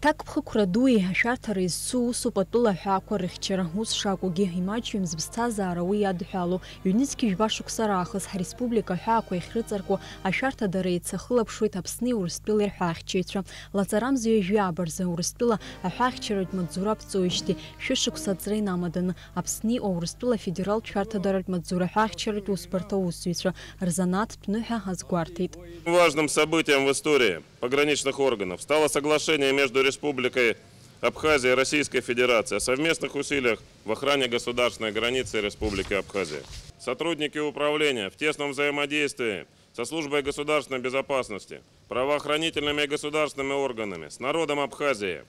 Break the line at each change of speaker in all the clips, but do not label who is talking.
Атак бхықәра-дуи ашәарҭара изцу усуп атәыла аҳәаақәа рыхьчара. Ус шакәугьы имаҷҩымз ԥсҭазаара уи иадҳәалоу. Ҩнызқьи жәба-шықәса раахыс ҳреспублика аҳәаақәа иахьрыҵаркуа ашәарҭадара еицахылаԥшуеит Аԥсни Урыстәылеи рҳәаахьчаҩцәа. Лаҵарамзҩа жәабарзы Урыстәыла аҳәаахьчаратә маҵзура ԥҵуеижьҭеи шәышықәса аҵра инамаданы Аԥсни Урыстәыла федералтә шәарҭадаратә маҵзура аҳәаахьчаратә усбарҭа аусзуҩцәа рзанааҭтә ныҳәа азгәарҭеит.
Важным событием в истории пограничных органов стало соглашение между Республикой Абхазия и Российской Федерацией о совместных усилиях в охране государственной границы Республики Абхазия. Сотрудники управления в тесном взаимодействии со службой государственной безопасности, правоохранительными и государственными органами, с народом Абхазии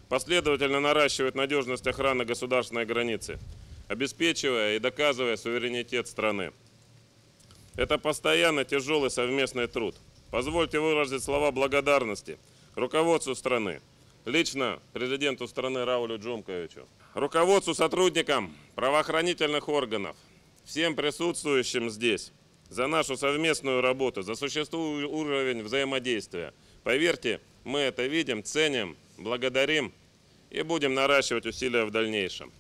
последовательно наращивают надежность охраны государственной границы, обеспечивая и доказывая суверенитет страны. Это постоянно тяжелый совместный труд. Позвольте выразить слова благодарности руководству страны, лично президенту страны Раулю Джумковичу, руководству, сотрудникам правоохранительных органов, всем присутствующим здесь за нашу совместную работу, за существующий уровень взаимодействия. Поверьте, мы это видим, ценим, благодарим и будем наращивать усилия в дальнейшем.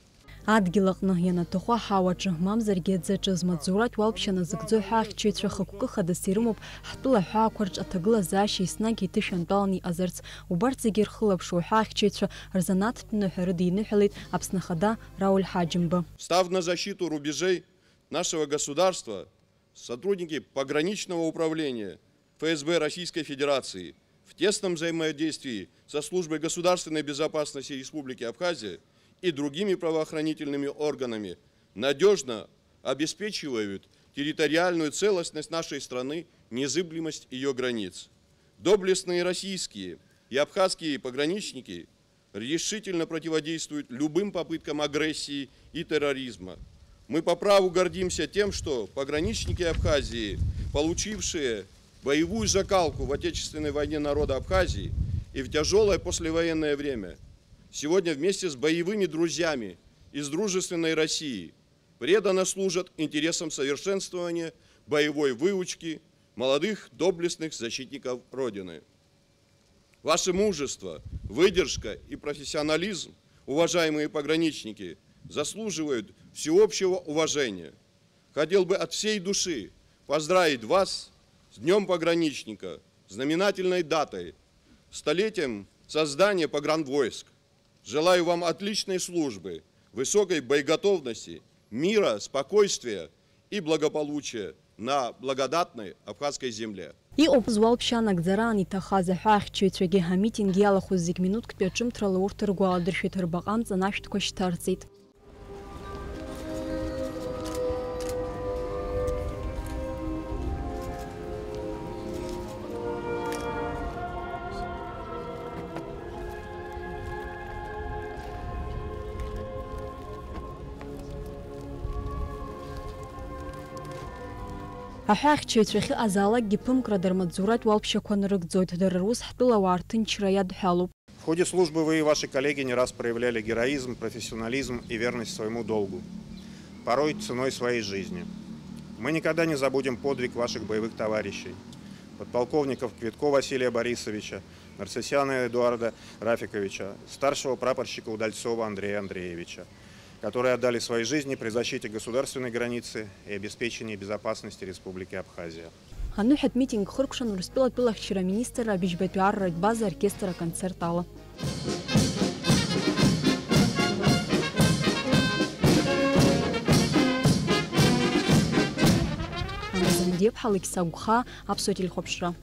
Адгьылаҟны ианаҭаху аҳауаҿы мамзаргьы аӡаҿы змаҵзуратә уалԥшьа назыгӡо аҳәаахьчаҩцәа хықәкы хадас ирымоуп ҳтәыла аҳәаақәа рҿы аҭагылазаашьа еснагь иҭышәантәаланы иҟазарц. Убарҭ зегьы ирхылаԥшуа аҳәаахьчаҩцәа рзанааҭтә ныҳәа рыдиныҳәалеит Аԥсны Ахада Рауль Ҳаџьымба.
Встав на защиту рубежей нашего государства, сотрудники пограничного управления ФСБ Российской Федерации в тесном взаимодействии со службой государственной безопасности Республики Абхазия и другими правоохранительными органами надежно обеспечивают территориальную целостность нашей страны, незыблемость ее границ. Доблестные российские и абхазские пограничники решительно противодействуют любым попыткам агрессии и терроризма. Мы по праву гордимся тем, что пограничники Абхазии, получившие боевую закалку в Отечественной войне народа Абхазии и в тяжелое послевоенное время, сегодня вместе с боевыми друзьями из дружественной России преданно служат интересам совершенствования боевой выучки молодых доблестных защитников Родины. Ваше мужество, выдержка и профессионализм, уважаемые пограничники, заслуживают всеобщего уважения. Хотел бы от всей души поздравить вас с Днем пограничника, знаменательной датой, столетием создания погранвойск. Желаю вам отличной службы, высокой боеготовности, мира, спокойствия и благополучия на благодатной абхазской земле.
Иҟоуп зуалԥшьа нагӡара иҭахаз аҳәаахьчаҩцәагьы амитинг иалахәыз зегь минуҭктәи аҿымҭрала урҭ ргәаладыршәеит, рбаҟамҵ анашәҭқәа шьҭарҵеит. Аҳәаахьчаҩцәа ахьыҟазаалакгьы ԥымкра дармаҵзуратә уалԥшьақәа нарыгӡоит. Дара рус ҳтәылауаа рҭынчра иадҳәалоуп.
В ходе службы вы и ваши коллеги не раз проявляли героизм, профессионализм и верность своему долгу, порой ценой своей жизни. Мы никогда не забудем подвиг ваших боевых товарищей, подполковников Квитко Василия Борисовича, Нарсесяна Эдуарда Рафиковича, старшего прапорщика Удальцова Андрея Андреевича, которые отдали свои жизни при защите государственной границы и обеспечении безопасности Республики Абхазия.
Аныҳәатә митинг хыркәшан Урыстәылатә ылахьчара министр абыжьбатәи арратә база оркестр аконцерт ала. Аназан Депҳа, Алексагәха, Аԥсуа телехәаԥшра.